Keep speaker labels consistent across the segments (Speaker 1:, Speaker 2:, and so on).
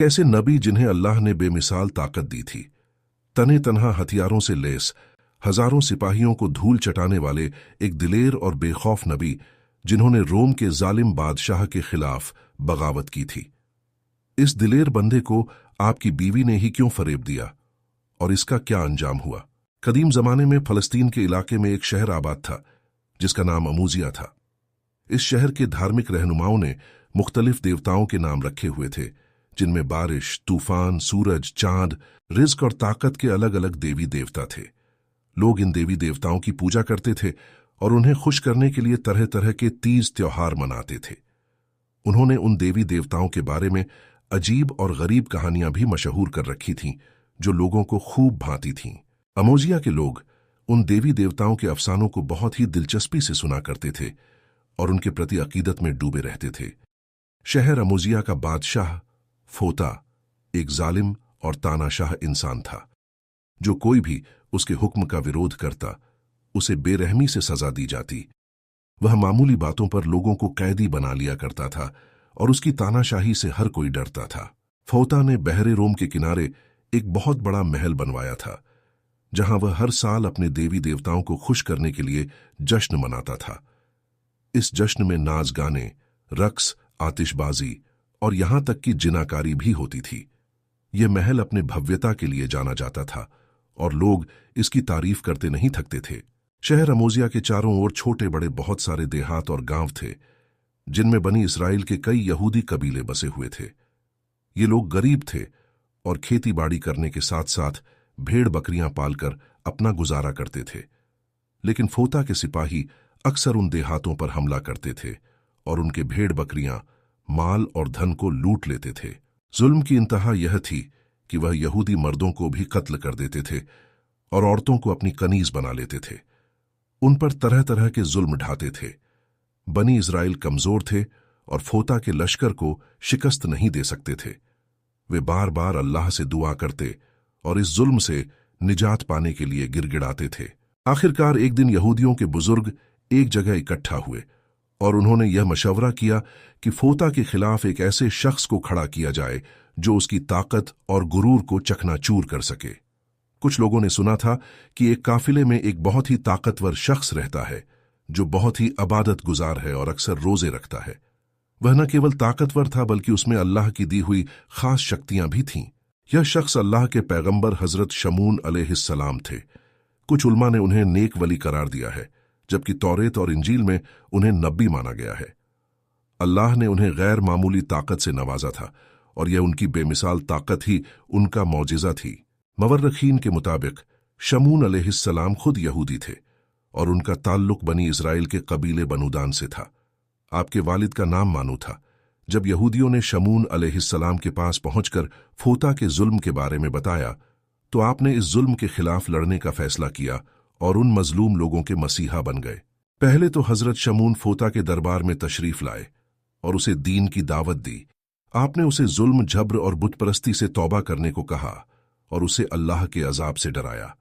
Speaker 1: कैसे नबी जिन्हें अल्लाह ने बेमिसाल ताकत दी थी, तने तनहा हथियारों से लैस हजारों सिपाहियों को धूल चटाने वाले एक दिलेर और बेखौफ नबी जिन्होंने रोम के जालिम बादशाह के खिलाफ बगावत की थी। इस दिलेर बंदे को आपकी बीवी ने ही क्यों फरेब दिया और इसका क्या अंजाम हुआ? कदीम जमाने में फलस्तीन के इलाके में एक शहर आबाद था जिसका नाम अमूजिया था। इस शहर के धार्मिक रहनुमाओं ने मुख्तलिफ देवताओं के नाम रखे हुए थे, जिनमें बारिश, तूफान, सूरज, चांद, रिज्क और ताकत के अलग अलग देवी देवता थे। लोग इन देवी देवताओं की पूजा करते थे और उन्हें खुश करने के लिए तरह तरह के तीज त्योहार मनाते थे। उन्होंने उन देवी देवताओं के बारे में अजीब और गरीब कहानियां भी मशहूर कर रखी थीं, जो लोगों को खूब भाती थीं। अमोजिया के लोग उन देवी देवताओं के अफसानों को बहुत ही दिलचस्पी से सुना करते थे और उनके प्रति अकीदत में डूबे रहते थे। शहर अमोजिया का बादशाह फोता एक जालिम और तानाशाह इंसान था। जो कोई भी उसके हुक्म का विरोध करता, उसे बेरहमी से सजा दी जाती। वह मामूली बातों पर लोगों को कैदी बना लिया करता था और उसकी तानाशाही से हर कोई डरता था। फोता ने बहरे रोम के किनारे एक बहुत बड़ा महल बनवाया था, जहां वह हर साल अपने देवी देवताओं को खुश करने के लिए जश्न मनाता था। इस जश्न में नाच गाने, रक्स, आतिशबाजी और यहां तक कि जिनाकारी भी होती थी। यह महल अपने भव्यता के लिए जाना जाता था और लोग इसकी तारीफ करते नहीं थकते थे। शहर अमोजिया के चारों ओर छोटे बड़े बहुत सारे देहात और गांव थे, जिनमें बनी इसराइल के कई यहूदी कबीले बसे हुए थे। ये लोग गरीब थे और खेती बाड़ी करने के साथ साथ भेड़ बकरियां पालकर अपना गुजारा करते थे। लेकिन फोता के सिपाही अक्सर उन देहातों पर हमला करते थे और उनके भेड़ बकरियां, माल और धन को लूट लेते थे। जुल्म की इंतहा यह थी कि वह यहूदी मर्दों को भी कत्ल कर देते थे और औरतों को अपनी कनीज बना लेते थे। उन पर तरह तरह के जुल्म ढाते थे। बनी इस्राएल कमजोर थे और फोता के लश्कर को शिकस्त नहीं दे सकते थे। वे बार बार अल्लाह से दुआ करते और इस जुल्म से निजात पाने के लिए गिड़गिड़ाते थे। आखिरकार एक दिन यहूदियों के बुजुर्ग एक जगह इकट्ठा हुए और उन्होंने यह मशवरा किया कि फोता के खिलाफ एक ऐसे शख्स को खड़ा किया जाए जो उसकी ताकत और गुरूर को चकनाचूर कर सके। कुछ लोगों ने सुना था कि एक काफिले में एक बहुत ही ताकतवर शख्स रहता है जो बहुत ही अबादत गुजार है और अक्सर रोजे रखता है। वह न केवल ताकतवर था बल्कि उसमें अल्लाह की दी हुई खास शक्तियां भी थीं। यह शख्स अल्लाह के पैगंबर हजरत शमून अलैहिस्सलाम थे। कुछ उल्मा ने उन्हें नेक वली करार दिया है, जबकि तौरेत और इंजील में उन्हें नबी माना गया है। अल्लाह ने उन्हें गैर मामूली ताकत से नवाजा था और यह उनकी बेमिसाल ताकत ही उनका मौजिज़ा थी। मवर्रखीन के मुताबिक शमून अलैहिस्सलाम खुद यहूदी थे और उनका ताल्लुक बनी इस्राएल के कबीले बनुदान से था। आपके वालिद का नाम मानू था। जब यहूदियों ने शमून अलैहिस्सलाम के पास पहुंचकर फोता के जुल्म के बारे में बताया, तो आपने इस जुल्म के खिलाफ लड़ने का फैसला किया और उन मजलूम लोगों के मसीहा बन गए। पहले तो हजरत शमून फोता के दरबार में तशरीफ लाए और उसे दीन की दावत दी। आपने उसे जुल्म, जब्र और बुतपरस्ती से तौबा करने को कहा और उसे अल्लाह के अजाब से डराया।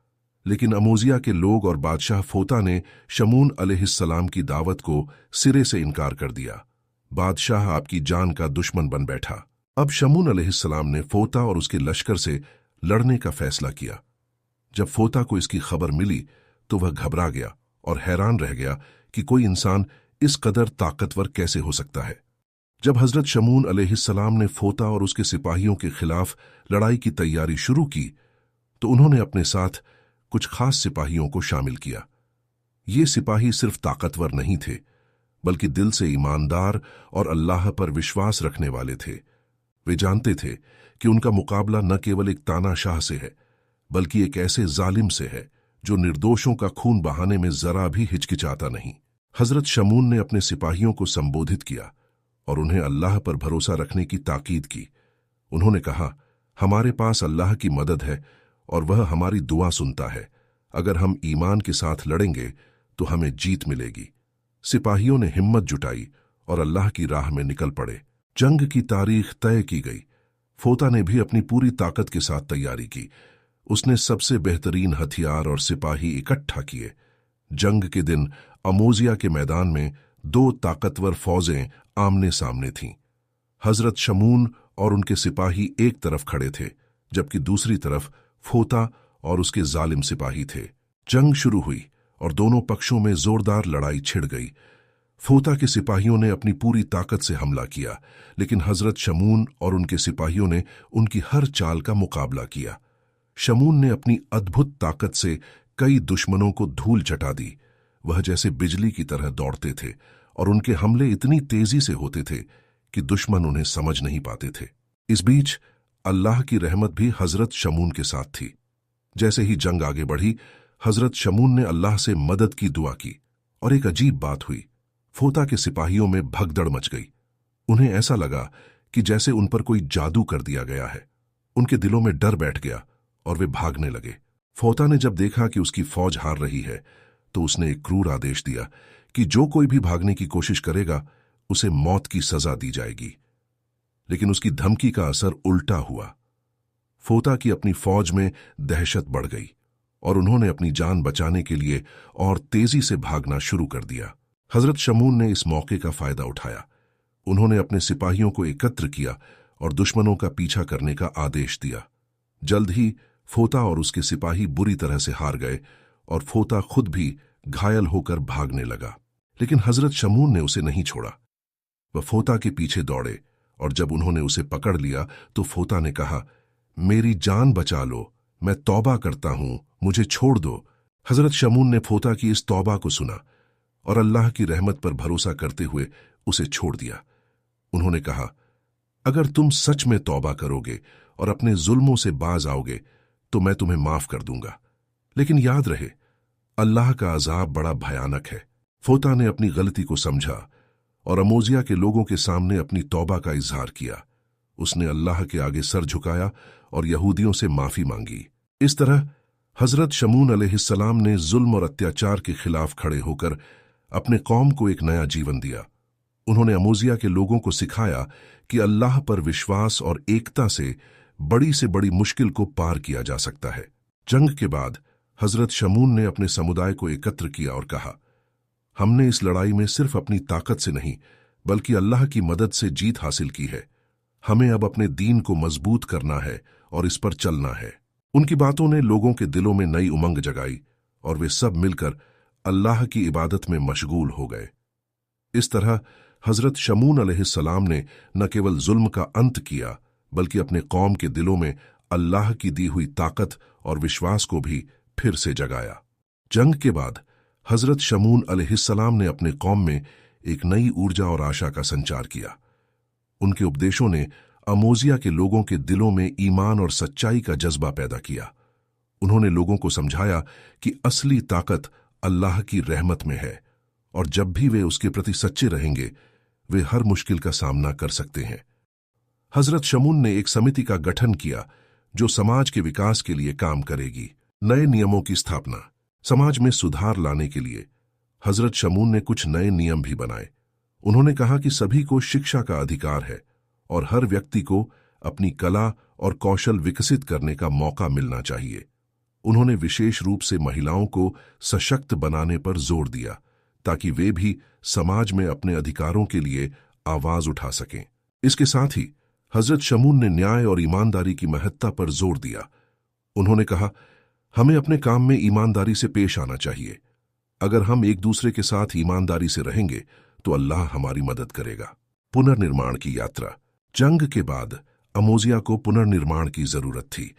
Speaker 1: लेकिन अमोजिया के लोग और बादशाह फोता ने शमून अलैहिस्सलाम की दावत को सिरे से इनकार कर दिया। बादशाह आपकी जान का दुश्मन बन बैठा। अब शमून अलैहिस्सलाम ने फोता और उसके लश्कर से लड़ने का फैसला किया। जब फोता को इसकी खबर मिली तो वह घबरा गया और हैरान रह गया कि कोई इंसान इस कदर ताकतवर कैसे हो सकता है। जब हजरत शमून अलैहिस्सलाम ने फोता और उसके सिपाहियों के खिलाफ लड़ाई की तैयारी शुरू की, तो उन्होंने अपने साथ कुछ खास सिपाहियों को शामिल किया। ये सिपाही सिर्फ ताकतवर नहीं थे, बल्कि दिल से ईमानदार और अल्लाह पर विश्वास रखने वाले थे। वे जानते थे कि उनका मुकाबला न केवल एक तानाशाह से है, बल्कि एक ऐसे जालिम से है जो निर्दोषों का खून बहाने में जरा भी हिचकिचाता नहीं। हजरत शमून ने अपने सिपाहियों को संबोधित किया और उन्हें अल्लाह पर भरोसा रखने की ताकीद की। उन्होंने कहा, हमारे पास अल्लाह की मदद है और वह हमारी दुआ सुनता है। अगर हम ईमान के साथ लड़ेंगे तो हमें जीत मिलेगी। सिपाहियों ने हिम्मत जुटाई और अल्लाह की राह में निकल पड़े। जंग की तारीख तय की गई। फोता ने भी अपनी पूरी ताकत के साथ तैयारी की। उसने सबसे बेहतरीन हथियार और सिपाही इकट्ठा किए। जंग के दिन अमोजिया के मैदान में दो ताकतवर फौजें आमने सामने थीं। हजरत शमून और उनके सिपाही एक तरफ खड़े थे, जबकि दूसरी तरफ फोता और उसके जालिम सिपाही थे। जंग शुरू हुई और दोनों पक्षों में जोरदार लड़ाई छिड़ गई। फोता के सिपाहियों ने अपनी पूरी ताकत से हमला किया, लेकिन हजरत शमून और उनके सिपाहियों ने उनकी हर चाल का मुकाबला किया। शमून ने अपनी अद्भुत ताकत से कई दुश्मनों को धूल चटा दी। वह जैसे बिजली की तरह दौड़ते थे और उनके हमले इतनी तेजी से होते थे कि दुश्मन उन्हें समझ नहीं पाते थे। इस बीच अल्लाह की रहमत भी हजरत शमून के साथ थी। जैसे ही जंग आगे बढ़ी, हजरत शमून ने अल्लाह से मदद की दुआ की और एक अजीब बात हुई। फोता के सिपाहियों में भगदड़ मच गई। उन्हें ऐसा लगा कि जैसे उन पर कोई जादू कर दिया गया है। उनके दिलों में डर बैठ गया और वे भागने लगे। फोता ने जब देखा कि उसकी फौज हार रही है, तो उसने एक क्रूर आदेश दिया कि जो कोई भी भागने की कोशिश करेगा उसे मौत की सजा दी जाएगी। लेकिन उसकी धमकी का असर उल्टा हुआ। फोता की अपनी फौज में दहशत बढ़ गई और उन्होंने अपनी जान बचाने के लिए और तेजी से भागना शुरू कर दिया। हजरत शमून ने इस मौके का फायदा उठाया। उन्होंने अपने सिपाहियों को एकत्र किया और दुश्मनों का पीछा करने का आदेश दिया। जल्द ही फोता और उसके सिपाही बुरी तरह से हार गए और फोता खुद भी घायल होकर भागने लगा। लेकिन हजरत शमून ने उसे नहीं छोड़ा। वह फोता के पीछे दौड़े और जब उन्होंने उसे पकड़ लिया तो फोता ने कहा, मेरी जान बचा लो, मैं तौबा करता हूं, मुझे छोड़ दो। हजरत शमून ने फोता की इस तौबा को सुना और अल्लाह की रहमत पर भरोसा करते हुए उसे छोड़ दिया। उन्होंने कहा, अगर तुम सच में तौबा करोगे और अपने जुल्मों से बाज आओगे तो मैं तुम्हें माफ कर दूंगा, लेकिन याद रहे अल्लाह का अजाब बड़ा भयानक है। फोता ने अपनी गलती को समझा और अमोजिया के लोगों के सामने अपनी तौबा का इजहार किया। उसने अल्लाह के आगे सर झुकाया और यहूदियों से माफी मांगी। इस तरह हजरत शमून अलैहिस्सलाम ने जुल्म और अत्याचार के खिलाफ खड़े होकर अपने कौम को एक नया जीवन दिया। उन्होंने अमोजिया के लोगों को सिखाया कि अल्लाह पर विश्वास और एकता से बड़ी मुश्किल को पार किया जा सकता है। जंग के बाद हजरत शमून ने अपने समुदाय को एकत्र किया और कहा, हमने इस लड़ाई में सिर्फ अपनी ताकत से नहीं बल्कि अल्लाह की मदद से जीत हासिल की है। हमें अब अपने दीन को मजबूत करना है और इस पर चलना है। उनकी बातों ने लोगों के दिलों में नई उमंग जगाई और वे सब मिलकर अल्लाह की इबादत में मशगूल हो गए। इस तरह हजरत शमून अलैहिस्सलाम ने न केवल जुल्म का अंत किया बल्कि अपने कौम के दिलों में अल्लाह की दी हुई ताकत और विश्वास को भी फिर से जगाया। जंग के बाद हजरत शमून अलैहिस्सलाम ने अपने कौम में एक नई ऊर्जा और आशा का संचार किया। उनके उपदेशों ने अमोजिया के लोगों के दिलों में ईमान और सच्चाई का जज्बा पैदा किया। उन्होंने लोगों को समझाया कि असली ताकत अल्लाह की रहमत में है और जब भी वे उसके प्रति सच्चे रहेंगे वे हर मुश्किल का सामना कर सकते हैं। हजरत शमून ने एक समिति का गठन किया जो समाज के विकास के लिए काम करेगी। नए नियमों की स्थापना। समाज में सुधार लाने के लिए हजरत शमून ने कुछ नए नियम भी बनाए। उन्होंने कहा कि सभी को शिक्षा का अधिकार है और हर व्यक्ति को अपनी कला और कौशल विकसित करने का मौका मिलना चाहिए। उन्होंने विशेष रूप से महिलाओं को सशक्त बनाने पर जोर दिया ताकि वे भी समाज में अपने अधिकारों के लिए आवाज उठा सकें। इसके साथ ही हजरत शमून ने न्याय और ईमानदारी की महत्ता पर जोर दिया। उन्होंने कहा, हमें अपने काम में ईमानदारी से पेश आना चाहिए। अगर हम एक दूसरे के साथ ईमानदारी से रहेंगे तो अल्लाह हमारी मदद करेगा। पुनर्निर्माण की यात्रा। जंग के बाद अमोजिया को पुनर्निर्माण की जरूरत थी।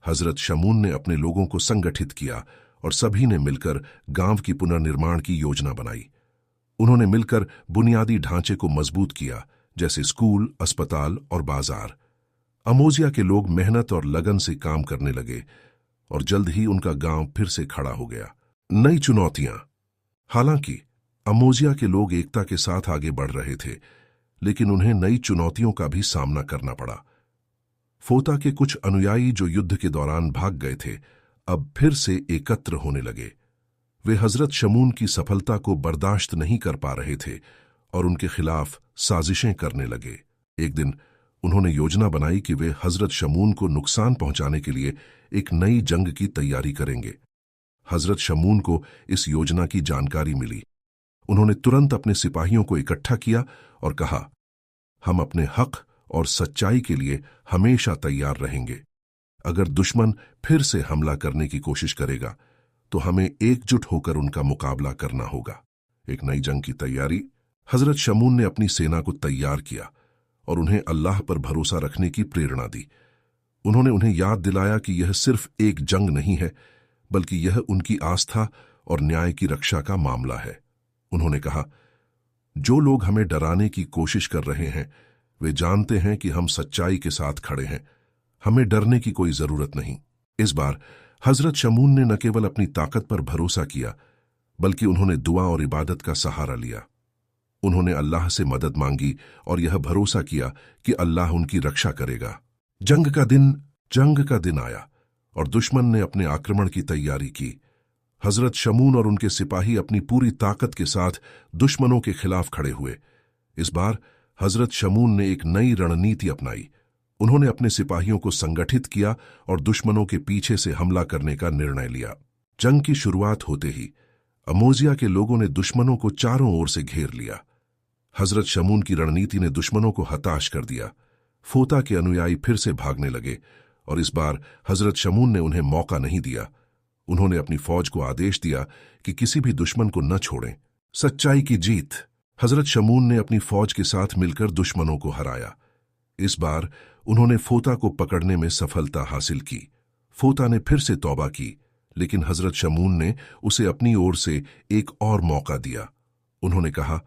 Speaker 1: हजरत शमून ने अपने लोगों को संगठित किया और सभी ने मिलकर गांव की पुनर्निर्माण की योजना बनाई। उन्होंने मिलकर बुनियादी ढांचे को मजबूत किया, जैसे स्कूल, अस्पताल और बाजार। अमोजिया के लोग मेहनत और लगन से काम करने लगे और जल्द ही उनका गांव फिर से खड़ा हो गया। नई चुनौतियां। हालांकि अमोजिया के लोग एकता के साथ आगे बढ़ रहे थे, लेकिन उन्हें नई चुनौतियों का भी सामना करना पड़ा। फोता के कुछ अनुयायी जो युद्ध के दौरान भाग गए थे, अब फिर से एकत्र होने लगे। वे हजरत शमून की सफलता को बर्दाश्त नहीं कर पा रहे थे और उनके खिलाफ साजिशें करने लगे। एक दिन उन्होंने योजना बनाई कि वे हजरत शमून को नुकसान पहुंचाने के लिए एक नई जंग की तैयारी करेंगे। हजरत शमून को इस योजना की जानकारी मिली। उन्होंने तुरंत अपने सिपाहियों को इकट्ठा किया और कहा, हम अपने हक और सच्चाई के लिए हमेशा तैयार रहेंगे। अगर दुश्मन फिर से हमला करने की कोशिश करेगा तो हमें एकजुट होकर उनका मुकाबला करना होगा। एक नई जंग की तैयारी। हजरत शमून ने अपनी सेना को तैयार किया और उन्हें अल्लाह पर भरोसा रखने की प्रेरणा दी। उन्होंने उन्हें याद दिलाया कि यह सिर्फ एक जंग नहीं है, बल्कि यह उनकी आस्था और न्याय की रक्षा का मामला है। उन्होंने कहा, जो लोग हमें डराने की कोशिश कर रहे हैं वे जानते हैं कि हम सच्चाई के साथ खड़े हैं। हमें डरने की कोई जरूरत नहीं। इस बार हजरत शमून ने न केवल अपनी ताकत पर भरोसा किया, बल्कि उन्होंने दुआ और इबादत का सहारा लिया। उन्होंने अल्लाह से मदद मांगी और यह भरोसा किया कि अल्लाह उनकी रक्षा करेगा। जंग का दिन आया और दुश्मन ने अपने आक्रमण की तैयारी की। हजरत शमून और उनके सिपाही अपनी पूरी ताकत के साथ दुश्मनों के खिलाफ खड़े हुए। इस बार हजरत शमून ने एक नई रणनीति अपनाई। उन्होंने अपने सिपाहियों को संगठित किया और दुश्मनों के पीछे से हमला करने का निर्णय लिया। जंग की शुरुआत होते ही अमोजिया के लोगों ने दुश्मनों को चारों ओर से घेर लिया। हजरत शमून की रणनीति ने दुश्मनों को हताश कर दिया। फोता के अनुयायी फिर से भागने लगे और इस बार हजरत शमून ने उन्हें मौका नहीं दिया। उन्होंने अपनी फौज को आदेश दिया कि किसी भी दुश्मन को न छोड़ें। सच्चाई की जीत। हजरत शमून ने अपनी फौज के साथ मिलकर दुश्मनों को हराया। इस बार उन्होंने फोता को पकड़ने में सफलता हासिल की। फोता ने फिर से तौबा की, लेकिन हजरत शमून ने उसे अपनी ओर से एक और मौका दिया। उन्होंने कहा,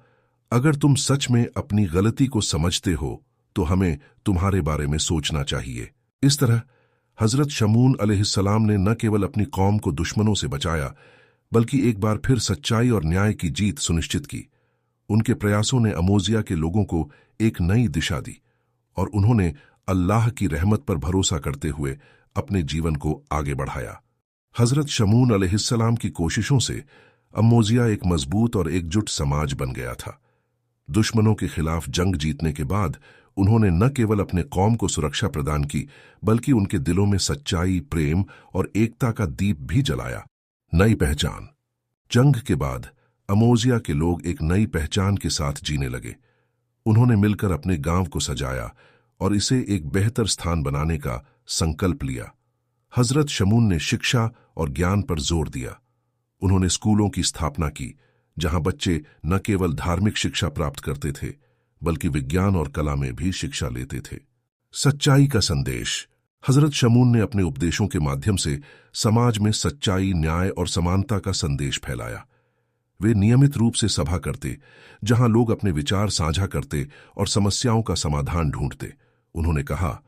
Speaker 1: अगर तुम सच में अपनी गलती को समझते हो तो हमें तुम्हारे बारे में सोचना चाहिए। इस तरह हजरत शमून अलैहिस्सलाम ने न केवल अपनी कौम को दुश्मनों से बचाया, बल्कि एक बार फिर सच्चाई और न्याय की जीत सुनिश्चित की। उनके प्रयासों ने अमोजिया के लोगों को एक नई दिशा दी और उन्होंने अल्लाह की रहमत पर भरोसा करते हुए अपने जीवन को आगे बढ़ाया। हजरत शमून अलैहिस्सलाम की कोशिशों से अमोजिया एक मजबूत और एकजुट समाज बन गया था। दुश्मनों के खिलाफ जंग जीतने के बाद उन्होंने न केवल अपने कौम को सुरक्षा प्रदान की, बल्कि उनके दिलों में सच्चाई, प्रेम और एकता का दीप भी जलाया। नई पहचान। जंग के बाद अमोजिया के लोग एक नई पहचान के साथ जीने लगे। उन्होंने मिलकर अपने गांव को सजाया और इसे एक बेहतर स्थान बनाने का संकल्प लिया। हजरत शमून ने शिक्षा और ज्ञान पर जोर दिया। उन्होंने स्कूलों की स्थापना की, जहां बच्चे न केवल धार्मिक शिक्षा प्राप्त करते थे, बल्कि विज्ञान और कला में भी शिक्षा लेते थे। सच्चाई का संदेश। हजरत शमून ने अपने उपदेशों के माध्यम से समाज में सच्चाई, न्याय और समानता का संदेश फैलाया। वे नियमित रूप से सभा करते, जहां लोग अपने विचार साझा करते और समस्याओं का समाधान ढूंढते। उन्होंने कहा,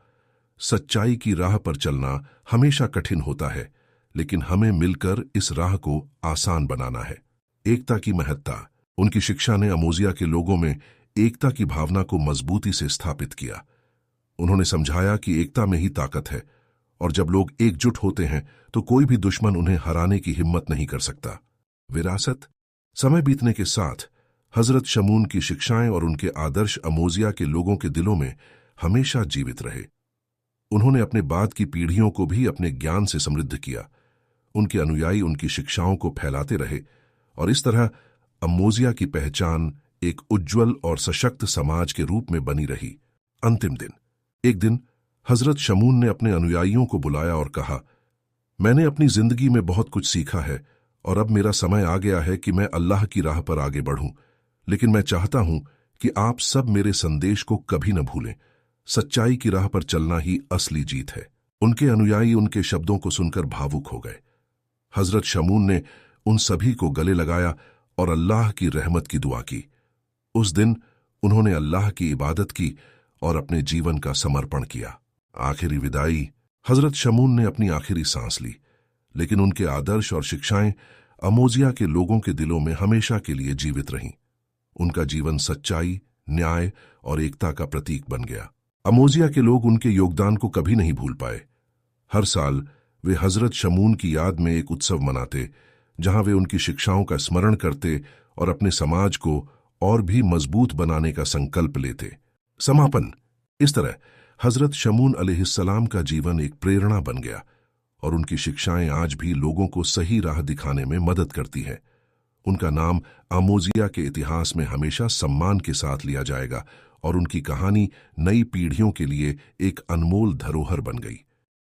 Speaker 1: सच्चाई की राह पर चलना हमेशा कठिन होता है, लेकिन हमें मिलकर इस राह को आसान बनाना है। एकता की महत्ता। उनकी शिक्षा ने अमोजिया के लोगों में एकता की भावना को मजबूती से स्थापित किया। उन्होंने समझाया कि एकता में ही ताकत है और जब लोग एकजुट होते हैं तो कोई भी दुश्मन उन्हें हराने की हिम्मत नहीं कर सकता। विरासत। समय बीतने के साथ हजरत शमून की शिक्षाएं और उनके आदर्श अमोजिया के लोगों के दिलों में हमेशा जीवित रहे। उन्होंने अपने बाद की पीढ़ियों को भी अपने ज्ञान से समृद्ध किया। उनके अनुयायी उनकी शिक्षाओं को फैलाते रहे और इस तरह अमोजिया की पहचान एक उज्जवल और सशक्त समाज के रूप में बनी रही। अंतिम दिन। एक दिन हजरत शमून ने अपने अनुयायियों को बुलाया और कहा, मैंने अपनी जिंदगी में बहुत कुछ सीखा है और अब मेरा समय आ गया है कि मैं अल्लाह की राह पर आगे बढ़ूं, लेकिन मैं चाहता हूं कि आप सब मेरे संदेश को कभी न भूलें। सच्चाई की राह पर चलना ही असली जीत है। उनके अनुयायी उनके शब्दों को सुनकर भावुक हो गए। हजरत शमून ने उन सभी को गले लगाया और अल्लाह की रहमत की दुआ की। उस दिन उन्होंने अल्लाह की इबादत की और अपने जीवन का समर्पण किया। आखिरी विदाई। हजरत शमून ने अपनी आखिरी सांस ली, लेकिन उनके आदर्श और शिक्षाएं अमोजिया के लोगों के दिलों में हमेशा के लिए जीवित रहीं। उनका जीवन सच्चाई, न्याय और एकता का प्रतीक बन गया। अमोजिया के लोग उनके योगदान को कभी नहीं भूल पाए। हर साल वे हजरत शमून की याद में एक उत्सव मनाते, जहां वे उनकी शिक्षाओं का स्मरण करते और अपने समाज को और भी मजबूत बनाने का संकल्प लेते। समापन। इस तरह हजरत शमून अलैहिस्सलाम का जीवन एक प्रेरणा बन गया और उनकी शिक्षाएं आज भी लोगों को सही राह दिखाने में मदद करती हैं। उनका नाम अमोजिया के इतिहास में हमेशा सम्मान के साथ लिया जाएगा और उनकी कहानी नई पीढ़ियों के लिए एक अनमोल धरोहर बन गई।